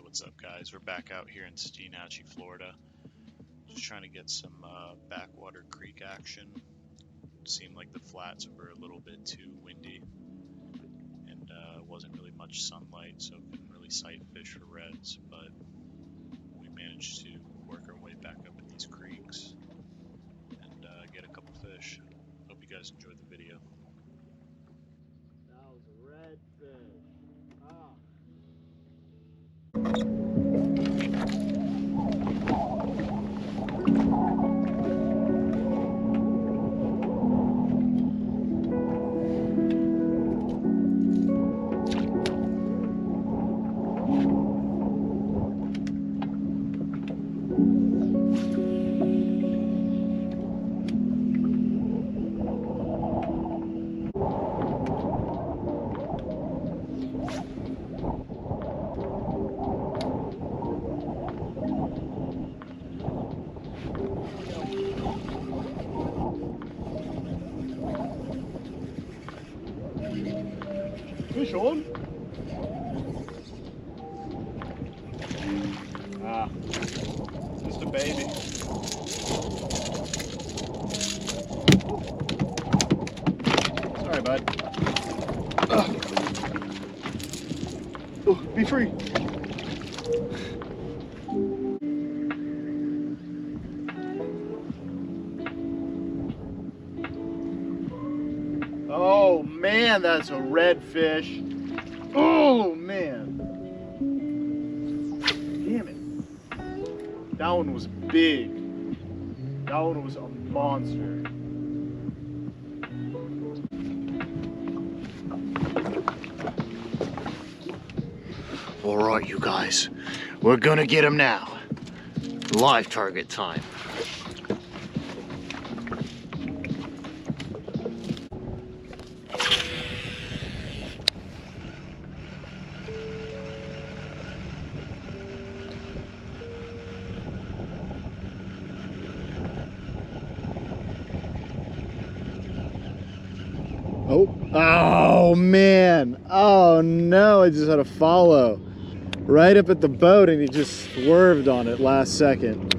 What's up, guys? We're back out here in Steinhatchee, Florida. Just trying to get some backwater creek action. It seemed like the flats were a little bit too windy and wasn't really much sunlight, so couldn't really sight fish for reds, but we managed to work our way back up in these creeks and get a couple fish. Hope you guys enjoyed the video. That was a redfish. Ah. Fish on? Ah, it's just a baby. Sorry, bud. Oh, be free. Oh man, that's a redfish. Oh man. Damn it. That one was big. That one was a monster. All right, you guys, we're gonna get him now. Live target time. Oh man. Oh no, I just had a follow right up at the boat and he just swerved on it last second.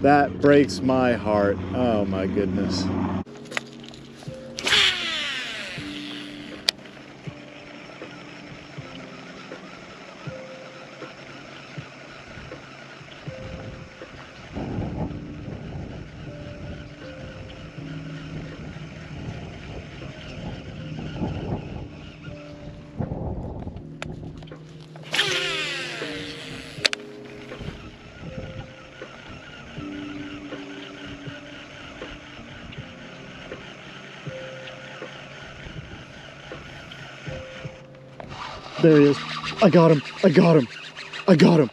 That breaks my heart. Oh my goodness. There he is. I got him. I got him. I got him.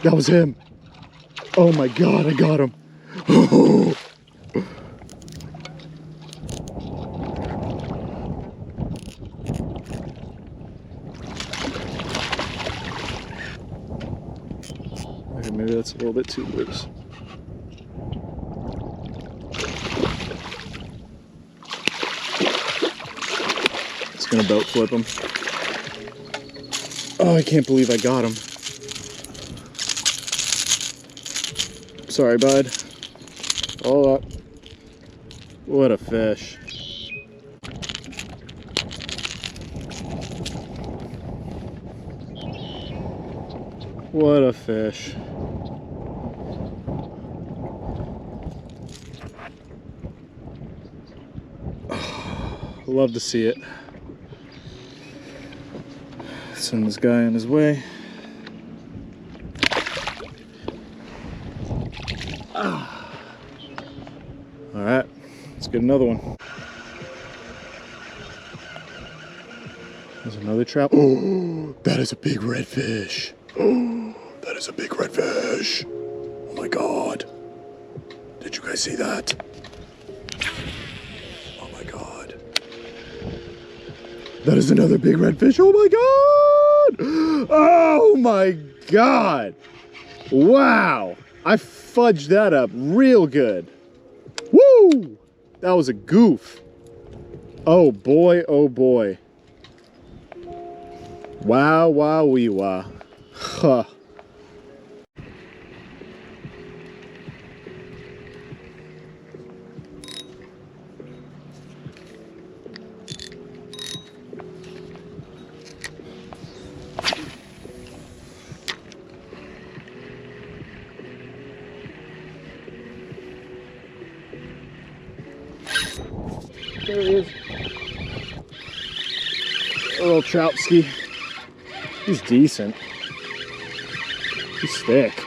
That was him. Oh my God, I got him. Oh. Okay, maybe that's a little bit too loose. It's gonna boat flip him. Oh, I can't believe I got him. Sorry, bud. Hold up. What a fish. What a fish. Love to see it. Send this guy on his way. All right, let's get another one. There's another trout. Oh, that is a big redfish. Oh, that is a big redfish. Oh my God. Did you guys see that? Oh my God. That is another big redfish. Oh my God. Oh my God. Wow. I fudged that up real good. Woo! That was a goof. Oh boy, oh boy. Wow, wow, wee, wow. Huh. There he is. A little troutski. He's decent. He's thick.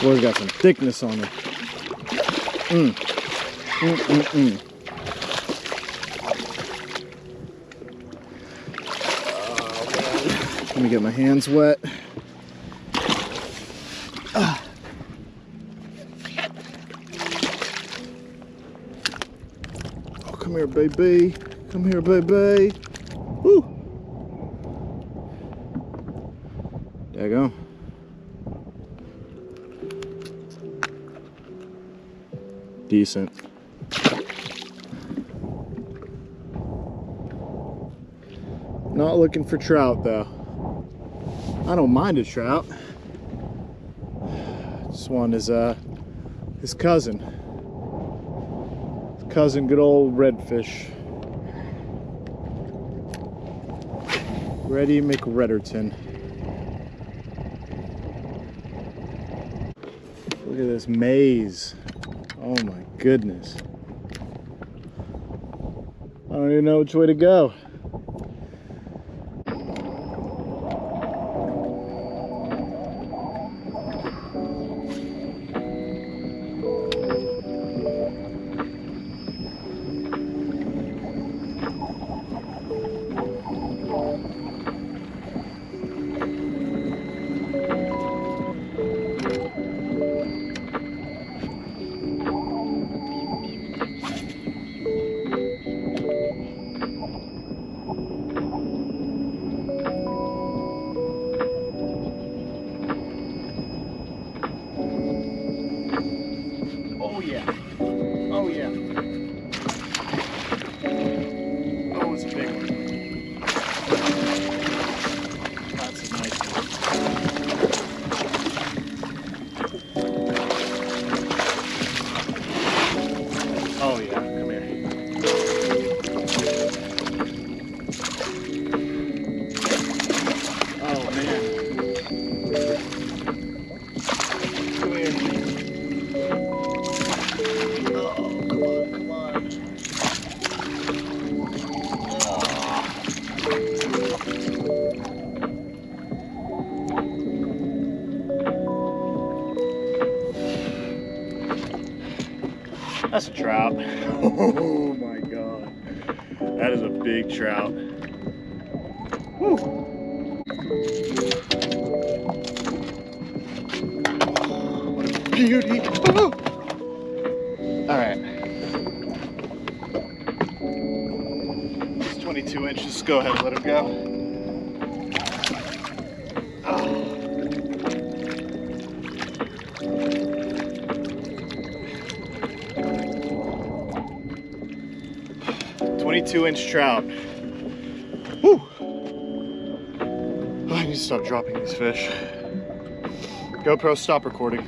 Boy's got some thickness on him. Oh, let me get my hands wet. Oh, come here, baby. Come here, baby. Woo. There you go. Decent. Not looking for trout though. I don't mind a trout. This one is his cousin. His cousin, good old redfish. Reddy McRedderton. Look at this maze. Oh my goodness. I don't even know which way to go. Oh yeah. Oh, it's a big one. That's a nice one. Oh yeah, come here. Oh man. Come here. That's a trout. Oh my god. That is a big trout. Woo. Oh, what a beauty. Oh. Alright. It's 22 inches. Go ahead, let him go. Oh. 22-inch trout. Woo! Oh, I need to stop dropping these fish. GoPro, stop recording.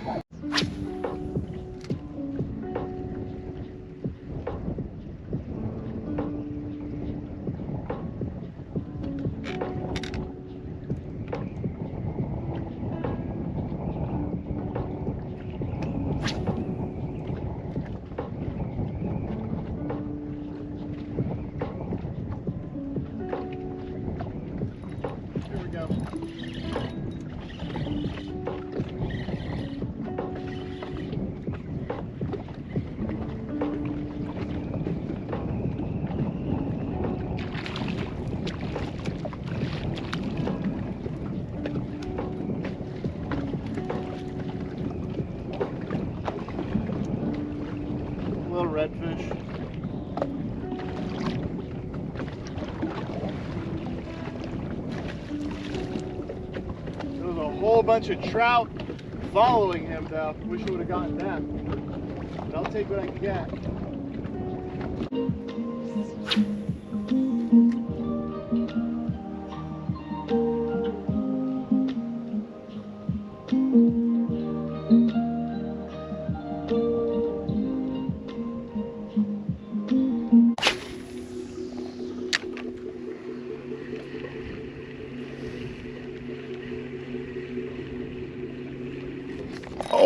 Little redfish. There was a whole bunch of trout following him though. Wish I would have gotten them. But I'll take what I can get.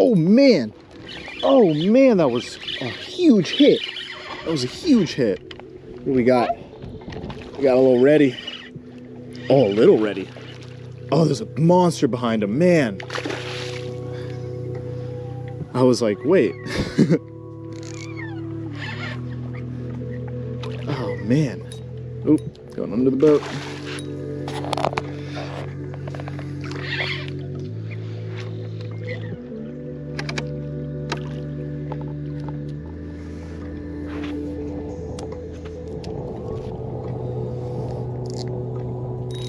Oh man, that was a huge hit. That was a huge hit. What do we got? We got a little ready. Oh, a little ready. Oh, there's a monster behind him, man. I was like, wait. Oh man. Oop, going under the boat.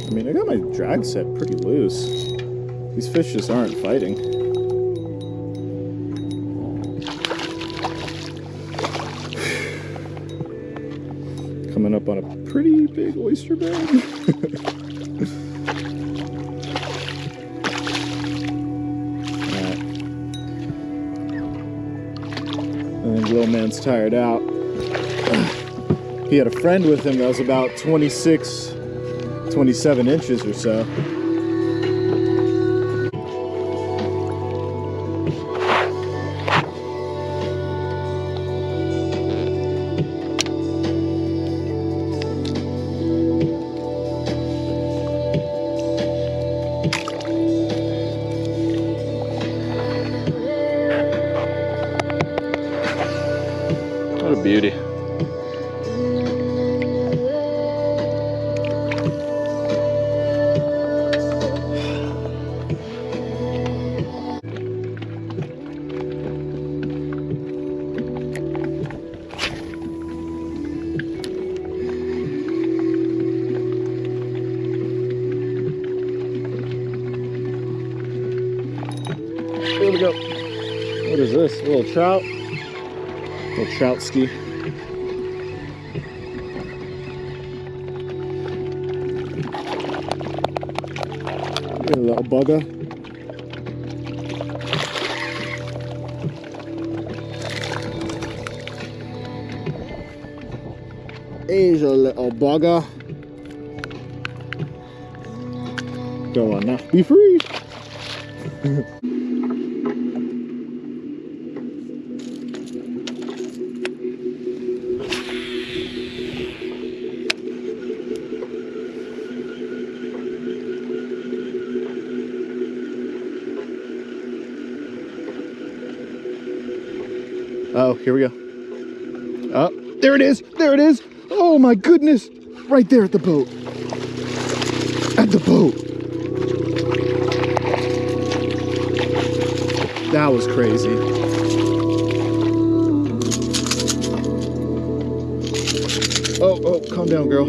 I mean, I got my drag set pretty loose. These fish just aren't fighting. Coming up on a pretty big oyster bed. Alright. I think Little Man's tired out. He had a friend with him that was about 27 inches or so. What a beauty. Here we go. What is this? A little trout? A little trout ski. A little bugger. Here's a little bugger. Go on now. Be free. Oh, here we go. Oh, there it is. There it is. Oh my goodness. Right there at the boat. At the boat. That was crazy. Oh, calm down, girl.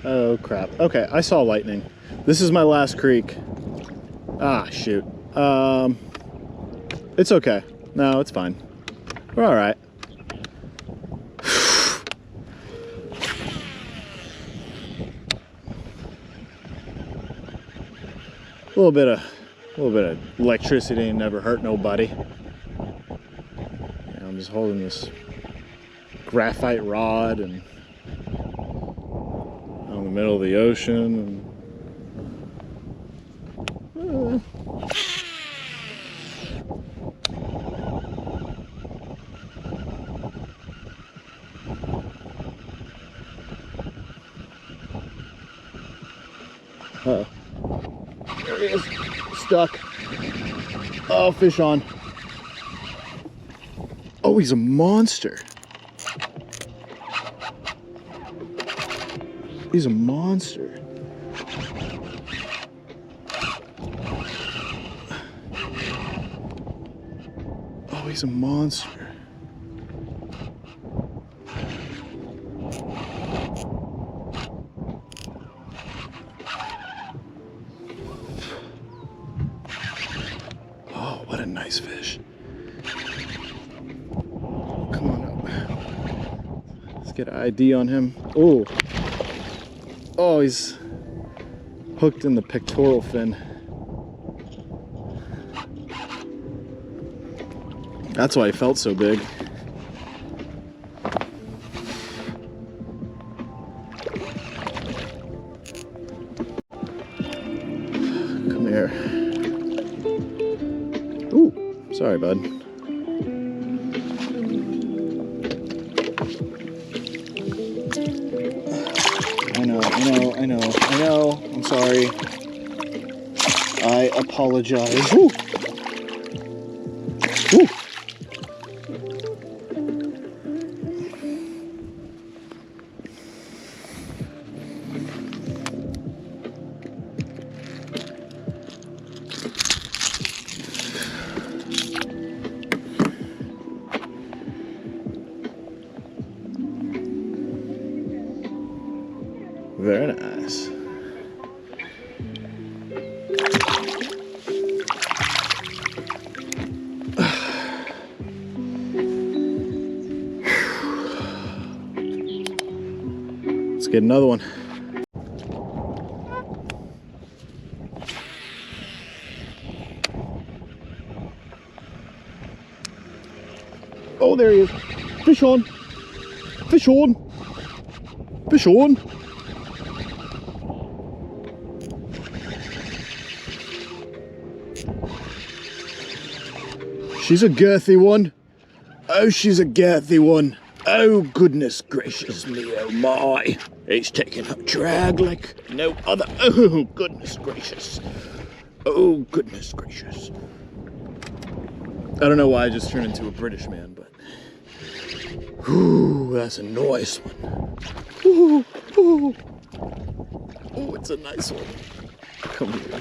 Oh crap. Okay, I saw lightning. This is my last creek. Ah, shoot. It's okay. No, it's fine. We're all right. A little bit of electricity never hurt nobody. Yeah, I'm just holding this graphite rod and out in the middle of the ocean. And, uh-oh. There he is. Stuck. Oh, fish on. Oh, he's a monster. He's a monster. Oh, he's a monster. nice fish. Come on up. Let's get an ID on him. Oh. Oh, he's hooked in the pectoral fin. That's why he felt so big. Come here. Ooh, sorry, bud. I know. I'm sorry. I apologize. Ooh. Ooh. Very nice. Let's get another one. Oh, there he is. Fish on. Fish on. Fish on. She's a girthy one. Oh, she's a girthy one. Oh, goodness gracious me, oh my. He's taking a drag like no other. Oh, goodness gracious. Oh, goodness gracious. I don't know why I just turned into a British man, but... Ooh, that's a nice one. Ooh, ooh. Oh, it's a nice one. Come here.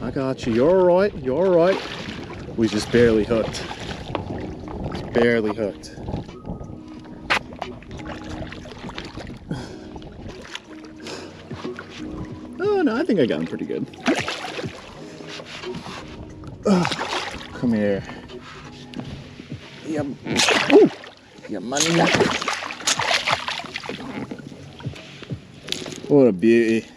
I got you. You're alright. You're alright. We just barely hooked. Just barely hooked. Oh no, I think I got him pretty good. Come here. Ooh, your money. What a beauty.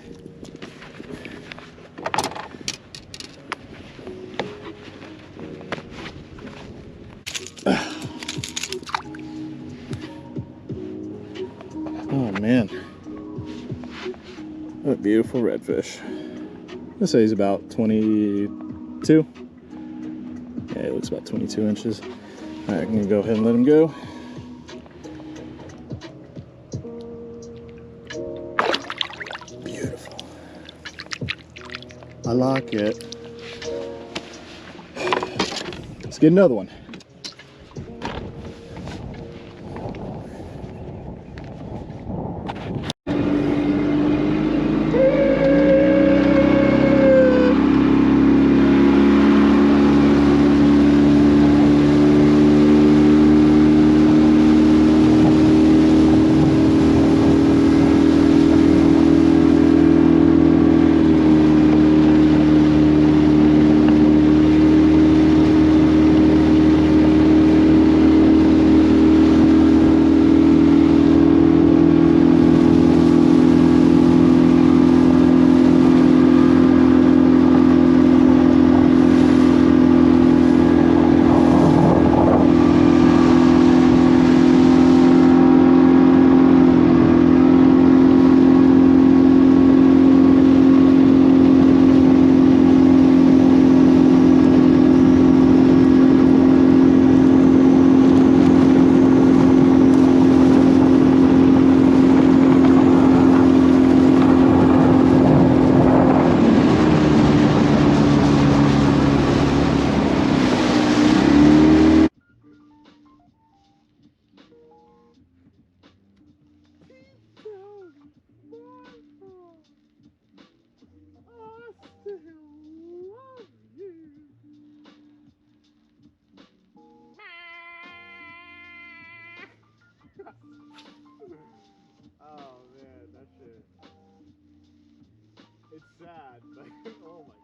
Oh man, what a beautiful redfish. I'd say he's about 22. Yeah, he looks about 22 inches. All right, I'm gonna go ahead and let him go. Beautiful. I like it. Let's get another one. Oh man, that shit. It's sad, but oh my